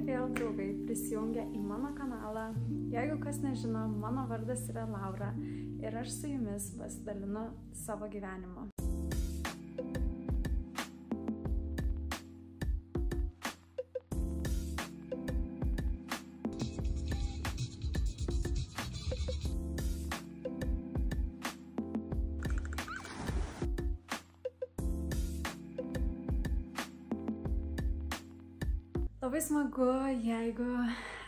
vėl draugai prisijungia į mano kanalą. Jeigu kas nežino, mano vardas yra Laura ir aš su jumis pasidalinu savo gyvenimu. Labai smagu, jeigu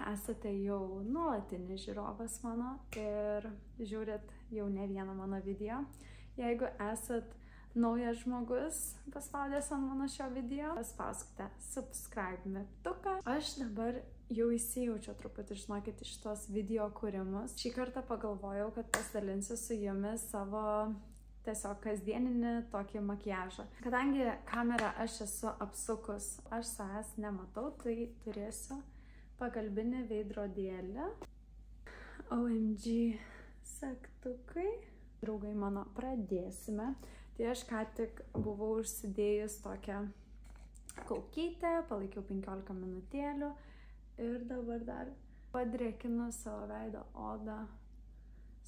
esate jau nuolatinis žiūrovas mano ir žiūrit jau ne vieną mano video. Jeigu esat naujas žmogus paspaudęs ant mano šio video, paspauskite subscribe mygtuką. Aš dabar jau įsijaučiu truputį, žinokit, iš tos video kūrimus. Šį kartą pagalvojau, kad pasidalinsiu su jumis savo tiesiog kasdieninį tokį makiažą. Kadangi kamerą aš esu apsukus, aš savęs nematau, tai turėsiu pagalbinį veidrodėlį. OMG segtukai. Draugai mano, pradėsime. Tai aš ką tik buvau užsidėjus tokią kaukytę, palaikiau 15 minutėlių ir dabar dar padrėkinu savo veido odą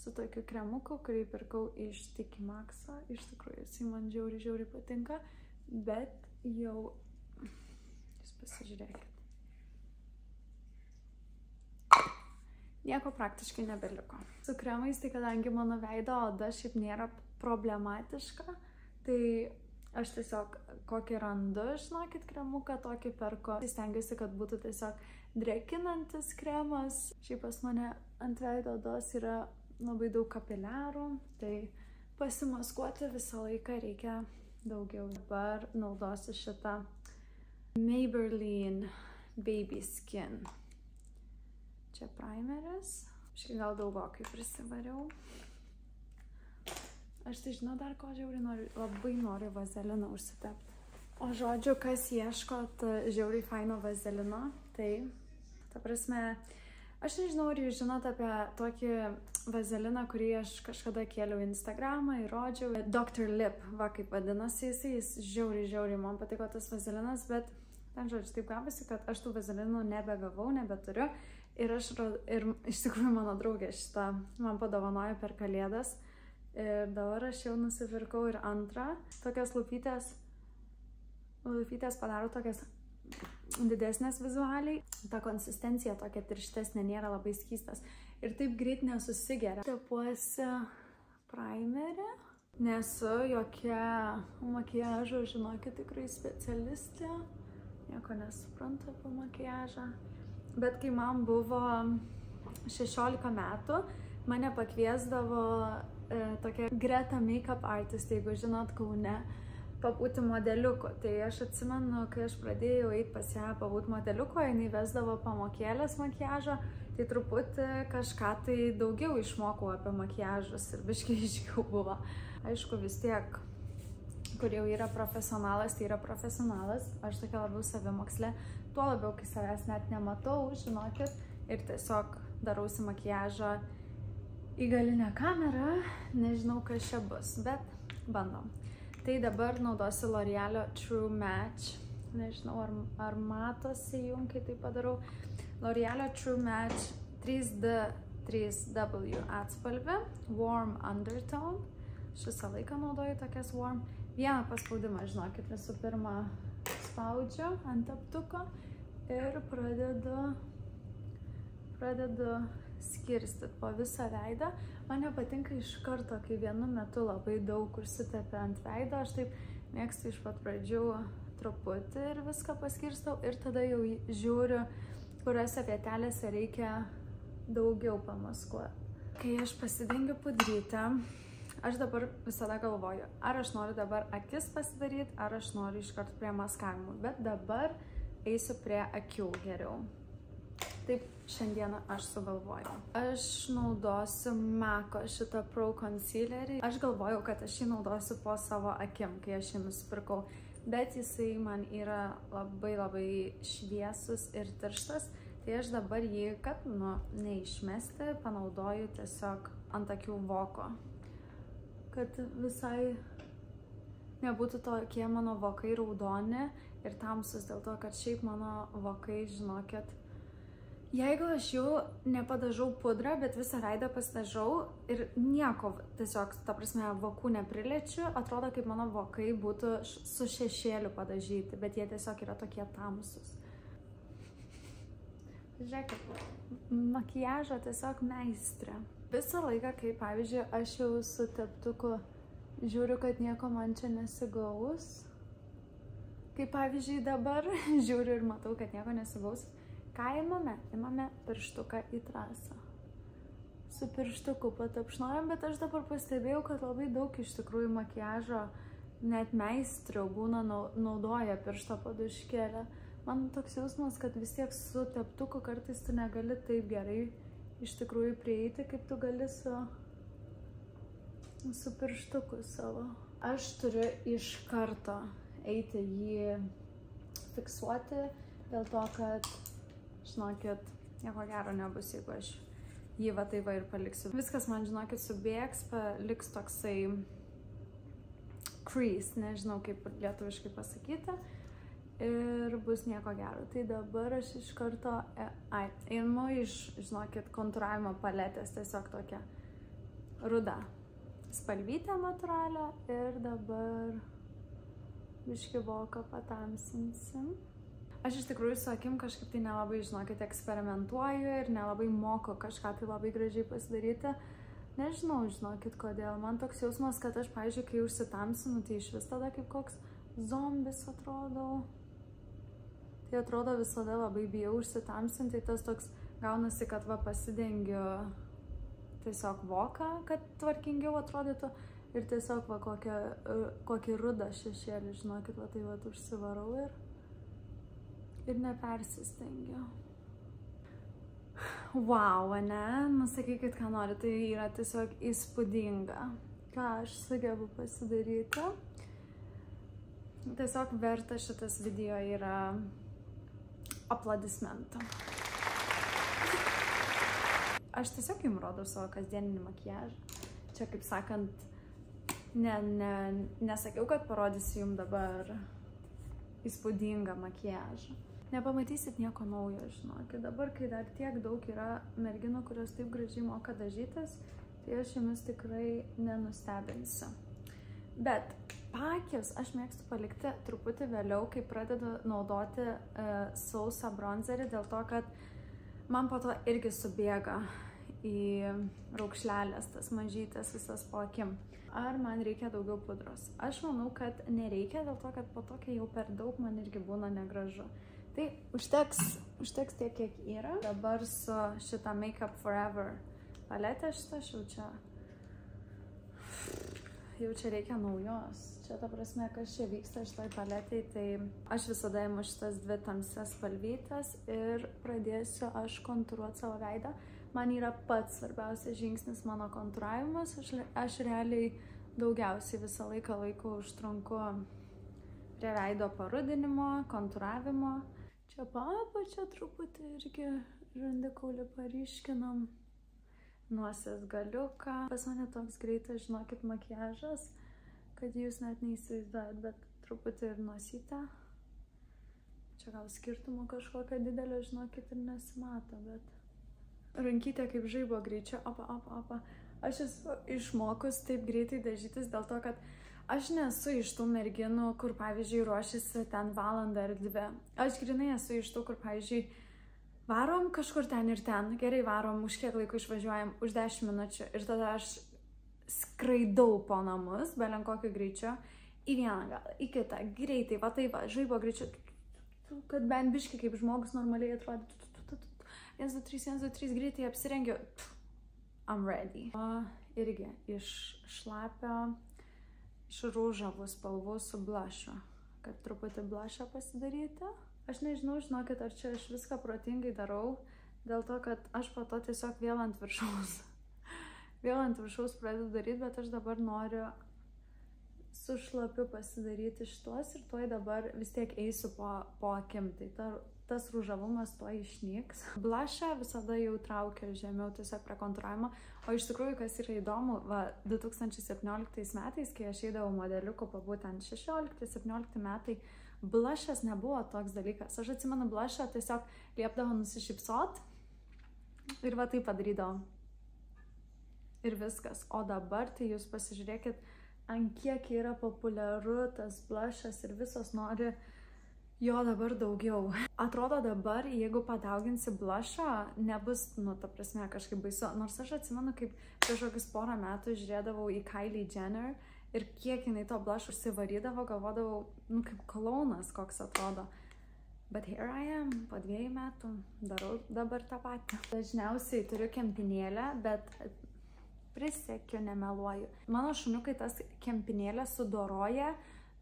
su tokiu kremuku, kurį pirkau iš Tiki Maxo. Iš tikrųjų, jisai man žiauriai patinka, bet jau... Jūs pasižiūrėkit. Nieko praktiškai nebeliko. Su kremais, tai kadangi mano veido oda šiaip nėra problematiška, tai aš tiesiog kokį randu, žinokit, kremuką tokį perku. Stengiuosi, kad būtų tiesiog drėkinantis kremas. Šiaip pas mane ant veido odos yra labai daug kapiliarų, tai pasimaskuoti visą laiką reikia daugiau. Dabar naudosiu šitą Maybelline Baby Skin. Čia primeris. Aš gal daugokai prisivariau. Aš tai žinau dar ko žiauriai noriu, labai noriu vazeliną užsitepti. O žodžiu, kas ieškot žiauriai faino vazelino, tai ta prasme, aš nežinau, ar jūs žinot apie tokį vazeliną, kurį aš kažkada kėliau į Instagramą ir rodžiau. Dr. Lip, va kaip vadinasi jis žiauriai man patiko tas vazelinas, bet ten žodžiu taip gavosi, kad aš tų vazelinų nebegavau, nebeturiu. Ir iš tikrųjų mano draugė šitą man padovanojo per kalėdas. Ir dabar aš jau nusipirkau ir antrą. Tokias lūpytės padaro tokias didesnės vizualiai. Ta konsistencija tokia tirštesnė, nėra labai skystas. Ir taip greit nesusigeria. Tepuosi primerį. Nesu jokia makiažo, žinokit, tikrai specialistė. Nieko nesuprantu apie makiažą. Bet kai man buvo 16 metų, mane pakviesdavo tokia Greta make-up artist, jeigu žinot, Kaune, pabūti modeliuku. Tai aš atsimenu, kai aš pradėjau eiti pas ją pabūti modeliuko, jinai vesdavo pamokėlės makiažo, tai truputį kažką tai daugiau išmokau apie makiažus ir biškai aiškiau buvo. Aišku, vis tiek, kur jau yra profesionalas, tai yra profesionalas. Aš tokia labiau savimokslė, tuo labiau, kai savęs net nematau, žinokit, ir tiesiog darausi makiažą į galinę kamerą. Nežinau, kas čia bus, bet bandom. Tai dabar naudosiu L'Orealio True Match. Nežinau, ar matosi jum, kai tai padarau. L'Orealio True Match 3D 3W atspalvį. Warm Undertone. Aš visą laiką naudoju tokias warm. Vieną paspaudimą, žinokit, visų pirma spaudžiu ant teptuko ir pradedu skirstyti po visą veidą. Man nepatinka iš karto, kai vienu metu labai daug užsitepia ant veido. Aš taip mėgstu iš pat pradžių truputį ir viską paskirstau ir tada jau žiūriu, kuriuose vietelėse reikia daugiau pamaskuoti. Kai aš pasidengiu pudrytę, aš dabar visada galvoju, ar aš noriu dabar akis pasidaryti, ar aš noriu iš karto prie maskavimų. Bet dabar eisiu prie akių geriau. Taip, šiandieną aš sugalvojau. Aš naudosiu MAC'o šitą Pro Concealerį. Aš galvojau, kad aš jį naudosiu po savo akim, kai aš jį nusipirkau. Bet jisai man yra labai šviesus ir tirštas. Tai aš dabar jį, kad neišmesti, panaudoju tiesiog ant akių voko. Kad visai nebūtų tokie mano vokai raudoni ir tamsus, dėl to, kad šiaip mano vokai, žinokit, Jeigu aš jau nepadažau pudrą, bet visą veidą pasidažau ir nieko tiesiog, ta prasme, vokų nepriliečiu, atrodo, kaip mano vokai būtų su šešėliu padažyti, bet jie tiesiog yra tokie tamsus. Žiūrėkit, makiažo tiesiog meistrė. Visą laiką, kai pavyzdžiui, aš jau su teptuku žiūriu, kad nieko man čia nesigaus. Kaip pavyzdžiui dabar žiūriu ir matau, kad nieko nesigaus. Ką imame? Imame pirštuką į trasą. Su pirštuku patapšnojam, bet aš dabar pastebėjau, kad labai daug iš tikrųjų makiažo net meistrių būna naudoja piršto paduškėlę. Man toks jausmas, kad vis tiek su teptuku kartais tu negali taip gerai iš tikrųjų prieiti, kaip tu gali su pirštuku savo. Aš turiu iš karto eiti jį fiksuoti, dėl to, kad, žinokit, nieko gero nebus, jeigu aš jį va taip va ir paliksiu. Viskas man, žinokit, subėgs, paliks toksai crease, nežinau kaip lietuviškai pasakyti. Ir bus nieko gero. Tai dabar aš iš karto imu iš, žinokit, kontūravimo paletės, tiesiog tokia ruda spalvytė natūralią ir dabar biškį voką patamsinsim. Aš iš tikrųjų su akim kažkaip tai nelabai, žinokit, eksperimentuoju ir nelabai moku kažką tai labai gražiai pasidaryti. Nežinau, žinokit, kodėl. Man toks jausmas, kad aš, pavyzdžiui, kai užsitamsinu, tai iš vis tada kaip koks zombis atrodau. Tai atrodo visada labai bijau užsitamsinti, tai tas toks gaunasi, kad va pasidengiu tiesiog voką, kad tvarkingiau atrodytų ir tiesiog va kokį rudą šešėlį, žinokit, va tai va užsivarau ir nepersistengiu. Wow, ne? Nusakykit, ką nori, tai yra tiesiog įspūdinga, ką aš sugebu pasidaryti. Tiesiog verta šitas video yra aplodismentų. Aš tiesiog jums rodau savo kasdieninį makiažą. Čia, kaip sakant, nesakiau, kad parodysiu jums dabar įspūdingą makiažą. Nepamatysit nieko naujo, žinokit. Dabar, kai dar tiek daug yra merginų, kurios taip gražiai moka dažytis, tai aš jumis tikrai nenustebinsiu. Bet paakius aš mėgstu palikti truputį vėliau, kai pradedu naudoti sausą bronzerį, dėl to, kad man po to irgi subėga į raukšlelės, tas mažytės visas po akim. Ar man reikia daugiau pudros? Aš manau, kad nereikia, dėl to, kad po to, kai jau per daug, man irgi būna negražu. Tai užteks tiek, kiek yra. Dabar su šitą Make Up Forever paletė šitą jau čia reikia naujos. Čia, ta prasme, kas čia vyksta šitoj paletėj, tai aš visada imu šitas dvi tamsias spalvytes ir pradėsiu aš kontūruoti savo veidą. Man yra pats svarbiausias žingsnis mano kontūravimas. Aš realiai daugiausiai visą laiką užtrunku prie veido parudinimo, kontūravimo. Čia papačia truputį irgi žandikaulį paryškinam. Nosies galiuką. Pas mane toks greitas, žinokit, makiažas, kad jūs net neįsivaizduojat, bet truputį ir nosytę. Čia gal skirtumo kažkokio didelio, žinokit, ir nesimato, bet... Rankytė kaip žaibo greičio, apa. Aš esu išmokus taip greitai dažytis dėl to, kad aš nesu iš tų merginų, kur, pavyzdžiui, ruošiasi ten valandą ar dvi. Aš grinai esu iš tų, kur, pavyzdžiui, varom kažkur ten ir ten, gerai varom, už kiek laiko išvažiuojam, už 10 minučių. Ir tada aš skraidau po namus, belen kokiu greičiu, į vieną galą, į kitą, greitai, va tai va, žaibo greičiu, kad bent biški kaip žmogus normaliai atrodytų. 1, 2, 3, 1, 2, 3, greitai apsirengiu, I'm ready. Irgi iš šlapio, iš rūžavų spalvų su blushu, kad truputį blushą pasidaryti. Aš nežinau, žinokit, ar čia aš viską protingai darau, dėl to, kad aš po to tiesiog vėl ant viršaus pradedu daryti, bet aš dabar noriu su šlapiu pasidaryti šitos ir tuoj dabar vis tiek eisiu po akim, tai tas rūžavumas tuoj išnyks. Blushą visada jau traukiu žemiau tiesiog prie kontūravimo, o iš tikrųjų, kas yra įdomu, 2017 metais, kai aš eidavau modeliuku, būtent 16-17 metai, blushas nebuvo toks dalykas. Aš atsimenu, blushą tiesiog liepdavo nusišypsot Ir va taip padarydavau. Ir viskas. O dabar tai jūs pasižiūrėkit, ant kiek yra populiaru tas blushas ir visos nori jo dabar daugiau. Atrodo dabar, jeigu padauginsi blushą, nebus, nu, ta prasme, kažkaip baisu. Nors aš atsimenu, kaip prieš kokius porą metų žiūrėdavau į Kylie Jenner ir kiek jinai to blush'o užsivarydavo, galvodavau, nu, kaip klounas koks atrodo. But here I am, po 2 metų, darau dabar tą patį. Dažniausiai turiu kempinėlę, bet prisiekiu, nemeluoju. Mano šuniukai tas kempinėlės sudoroja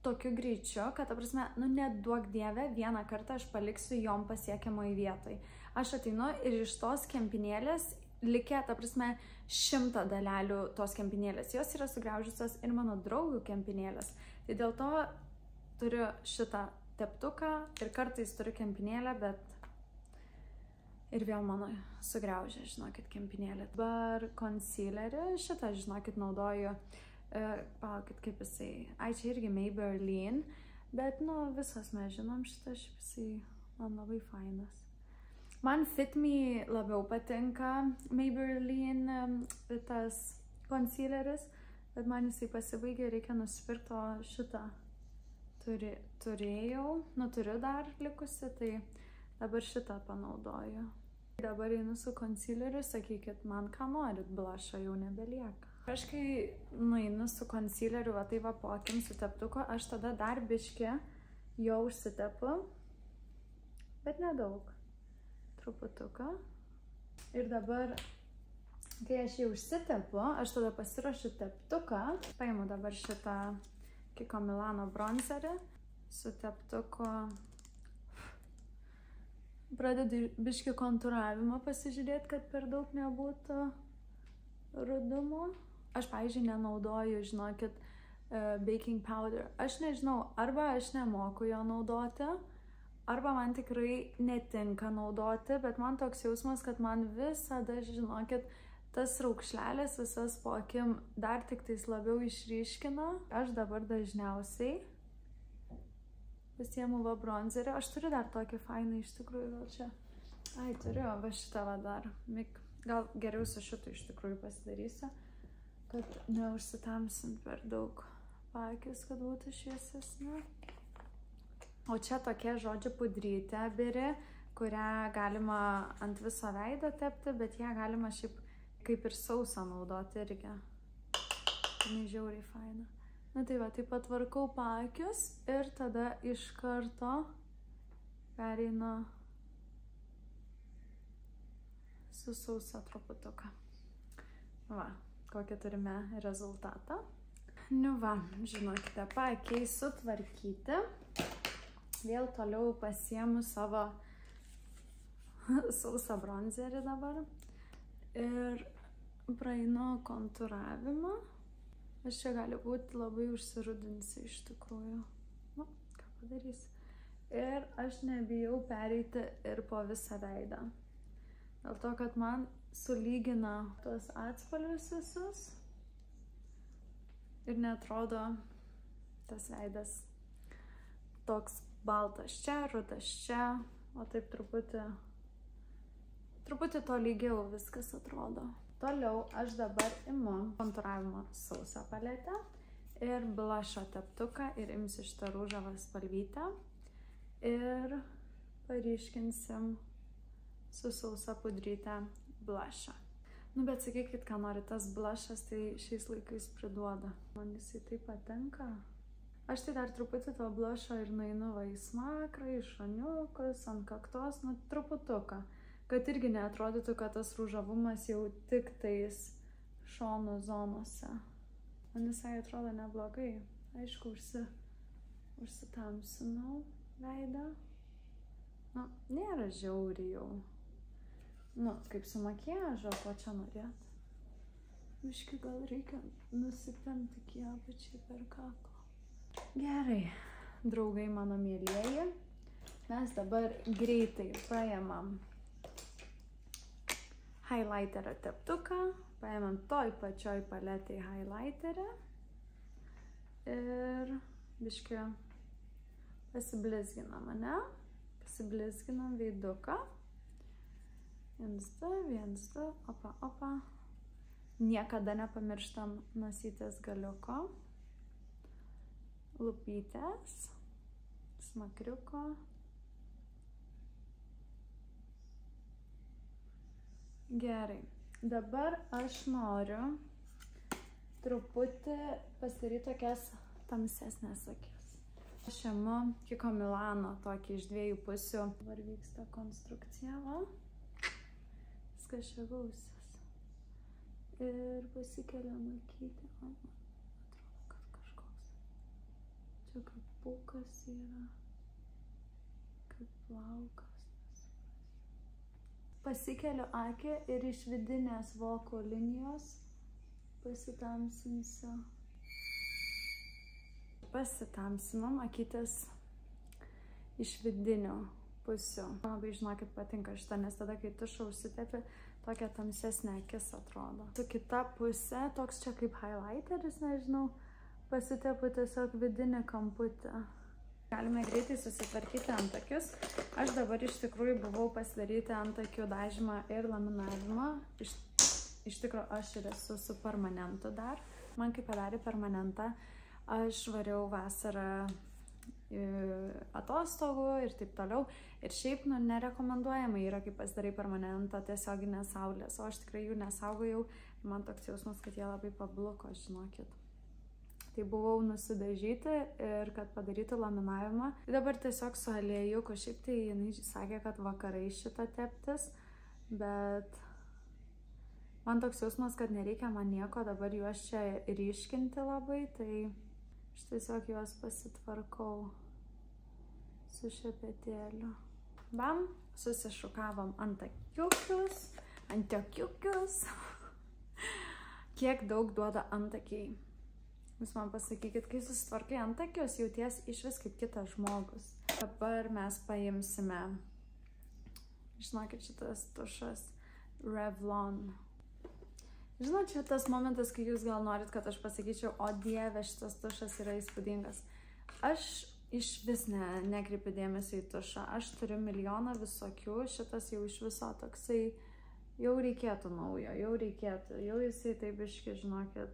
tokiu greičiu, kad, ta prasme, nu, neduok dieve, vieną kartą aš paliksiu jom pasiekiamoj vietoj. Aš ateinu ir iš tos kempinėlės likę, ta prasme, 100 dalelių tos kempinėlės. Jos yra sugriaužusios ir mano draugių kempinėlės. Tai dėl to turiu šitą teptuką ir kartais turiu kempinėlę, bet ir vėl mano sugriaužė, žinokit, kempinėlė. Dabar concealerį šitą, žinokit, naudoju, palaukit, kaip jisai, ai, čia irgi Maybelline, bet, nu, visos mes žinom šitą, jisai man labai fainas. Man Fit Me labiau patinka Maybelline tas concealeris, bet man jisai pasibaigė, reikia nusipirkti šitą. Turėjau, nu, turiu dar likusi, tai dabar šitą panaudoju. Dabar einu su concealeriu, sakykit man, ką norit, blush'o jau nebelieka. Aš kai nueinu su concealeriu, va tai va po akim su teptuku, aš tada dar biškį jo užsitepu, bet nedaug, truputuką. Ir dabar, kai aš jį užsitepu, aš tada pasiruošiu teptuką, paimu dabar šitą Kiko Milano bronzerį su teptuku, pradedu biškį kontūravimą pasižiūrėti, kad per daug nebūtų rudumo. Aš, pavyzdžiui, nenaudoju, žinokit, baking powder. Aš nežinau, arba aš nemoku jo naudoti, arba man tikrai netinka naudoti, bet man toks jausmas, kad man visada, žinokit, tas raukšlelės visas po akim dar tik tais labiau išryškina. Aš dabar dažniausiai pasiemu va bronzerį. Aš turiu dar tokį fainą iš tikrųjų, gal čia. Ai, turiu, va šitą va dar. Gal geriau su šitu iš tikrųjų pasidarysiu, kad neužsitamsint per daug paakis, kad būtų šviesesnė. O čia tokia, žodžiu, pudrytė biri, kurią galima ant viso veido tepti, bet ją galima šiaip kaip ir sausą naudoti irgi. Tai žiauriai faina. Na tai va, taip pat tvarkau paakius ir tada iš karto pereinu su sausa truputuką. Va, kokį turime rezultatą. Nu va, žinokite, paakiai sutvarkyti. Vėl toliau pasiemu savo sausą bronzerį dabar. Ir praeinu kontūravimą. Aš čia gali būti labai užsirudinsi iš tikrųjų. Nu, ką padarysi. Ir aš nebijau pereiti ir po visą veidą. Dėl to, kad man sulygina tuos atspalvius visus. Ir neatrodo tas veidas toks baltas čia, rudas čia, o taip truputį to lygiau viskas atrodo. Toliau aš dabar imu kontūravimo sausą paletę ir blush'o teptuką ir imsiu šitą rūžavą spalvytę ir paryškinsim su sausa pudryte blush'ą. Nu, bet sakykit, ką nori, tas blush'as tai šiais laikais priduoda. Man jisai taip patinka. Aš tai dar truputį to blush'o ir nueinu va į smakrą, į šoniukus, ant kaktos, nu, truputuką. Kad irgi neatrodytų, kad tas rūžavumas jau tik tais šonų zonose. Man visai atrodo neblogai. Aišku, užsitamsinau veidą. Nu, nėra žiauriai jau. Nu, kaip su makiažo, ko čia norėt. Biškį gal reikia nusitempti iki apačiai per kaklą. Gerai, draugai mano mėlieji. Mes dabar greitai paėmam highlighterio teptuką, paėmėm toj pačioj paletėj highlighterį ir biškį pasiblizginam, ne? Pasiblizginam veiduką 1, 2, 1, 2, opa, opa. Niekada nepamirštam nosytės galiuko, lūpytės, smakriuko. Gerai, dabar aš noriu truputį pasidaryti tokias tamsesnės akis. Aš imu Kiko Milano tokį iš 2 pusių. Dabar vyksta konstrukcija, va. Viskas čia gausis. Ir pasikeliu nukytį. Atrodo, kad kažkoks. Čia kaip pūkas yra. Kaip plaukas. Pasikeliu akį ir iš vidinės voko linijos pasitamsinsiu. Pasitamsinom akytės iš vidinių pusių. Man labai, žinokit, patinka šitą, nes tada, kai tušą užsitepi, tokia tamsesnė akis atrodo. Su kita pusė, toks čia kaip highlighteris, nežinau, pasitepu tiesiog vidinį kamputį. Galime greitai susitvarkyti antakius. Aš dabar iš tikrųjų buvau pasidaryti antakių dažymą ir laminavimą. Iš tikrųjų, aš ir esu su permanentu dar. Man kai padarė permanentą, aš variau vasarą atostogų ir taip toliau. Ir šiaip, nerekomenduojama yra, kai pasidarai permanentą tiesioginės saulės, o aš tikrai jų nesaugojau. Man toks jausmas, kad jie labai pabluko, žinokit. Tai buvau nusidažyti ir kad padarytų laminavimą. Dabar tiesiog su aliejuku, šiaip tai jinai sakė, kad vakarai šitą teptis, bet man toks jausmas, kad nereikia man nieko dabar juos čia ryškinti labai, tai aš tiesiog juos pasitvarkau su šepetėliu. Bam, susišukavom antakiukius. Kiek daug duoda antakiai? Jūs man pasakykit, kai susitvarkai antakius, jauties iš vis kaip kitas žmogus. Dabar mes paimsime, žinokit, šitas tušas Revlon. Žinot, čia tas momentas, kai jūs gal norit, kad aš pasakyčiau, o dieve, šitas tušas yra įspūdingas. Aš iš vis nekreipiu dėmesio į tušą. Aš turiu milijoną visokių, šitas jau iš viso toksai, jau reikėtų naujo, jau jisai taip biški, žinokit.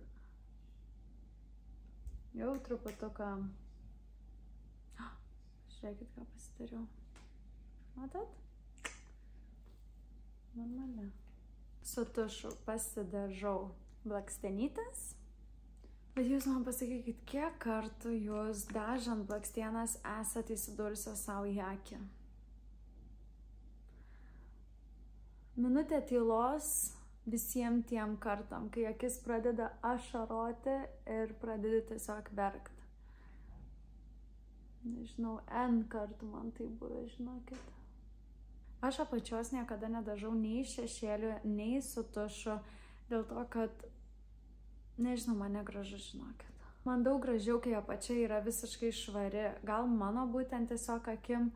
Jau truputuką. Žiūrėkit, ką pasidariau. Matot? Normaliai. Su tušu pasidažau blakstienytes. Bet jūs man pasakykit, kiek kartų jūs dažant blakstienas esate įsidūrusios savo į akį? Minutė tylos visiems tiem kartam, kai akis pradeda ašaroti ir pradedi tiesiog verkti. Nežinau, N kartų man tai buvę, žinokit. Aš apačios niekada nedažau nei šešėlių, nei su tušu, dėl to, kad, nežinau, man negražu, žinokit. Man daug gražiau, kai apačia yra visiškai švari. Gal mano būtent tiesiog akim,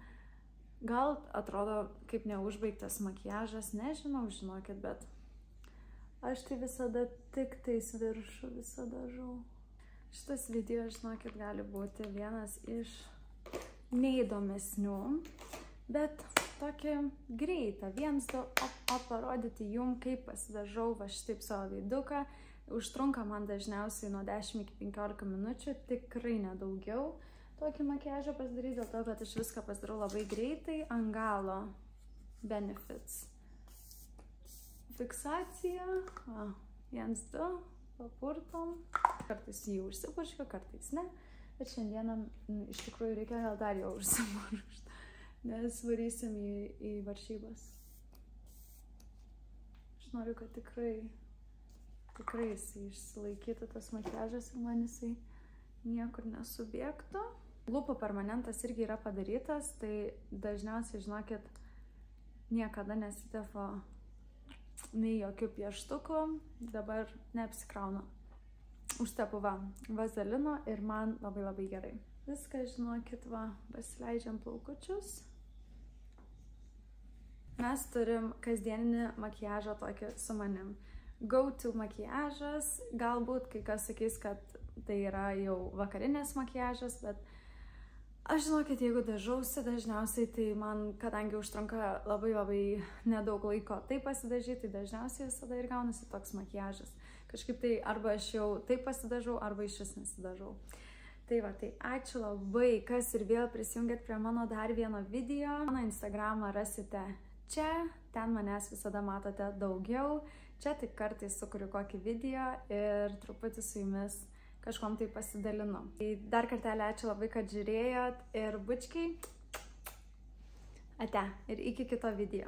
gal atrodo kaip neužbaigtas makiažas, nežinau, žinokit, bet aš tai visada tik tais viršų visada dažau. Šitas video, žinokit, gali būti vienas iš neįdomesnių, bet tokį greitą, parodyti jum, kaip pasidažau va šitaip savo veiduką. Užtrunka man dažniausiai nuo 10 iki 15 minučių, tikrai nedaugiau tokį makiažą pasidaryti, dėl to, kad aš viską pasidarau labai greitai, ant galo Benefits. Fiksacija, 1, 2, papurtom, kartais jį užsipurškiu, kartais ne, bet šiandieną iš tikrųjų reikia gal dar jau užsipurškti, nes varysim į varžybas. Aš noriu, kad tikrai jisai išsilaikytų tas makiažas ir man jisai niekur nesubėgtų. Lūpų permanentas irgi yra padarytas, tai dažniausiai, žinokit, niekada nesitepu nei jokių pieštukų, dabar neapsikraunu. Užtepu vazelino ir man labai labai gerai. Viską, žinokit, pasileidžiam plaukučius. Mes turim kasdieninį makiažą tokį su manim. Go-to makiažas, galbūt kai kas sakys, kad tai yra jau vakarinės makiažas, bet Aš žinokit, jeigu dažausi dažniausiai, tai man, kadangi užtrunka labai nedaug laiko taip pasidažyti, tai dažniausiai visada ir gaunasi toks makiažas. Kažkaip tai arba aš jau taip pasidažau, arba iš vis nesidažau. Tai va, tai ačiū labai, kas ir vėl prisijungėt prie mano dar vieno video. Mano Instagramą rasite čia, ten manęs visada matote daugiau. Čia tik kartais sukuriu kokį video ir truputį su jumis kažkom tai pasidalinu. Tai dar kartelį ačiū labai, kad žiūrėjot ir bučkiai, ate ir iki kito video.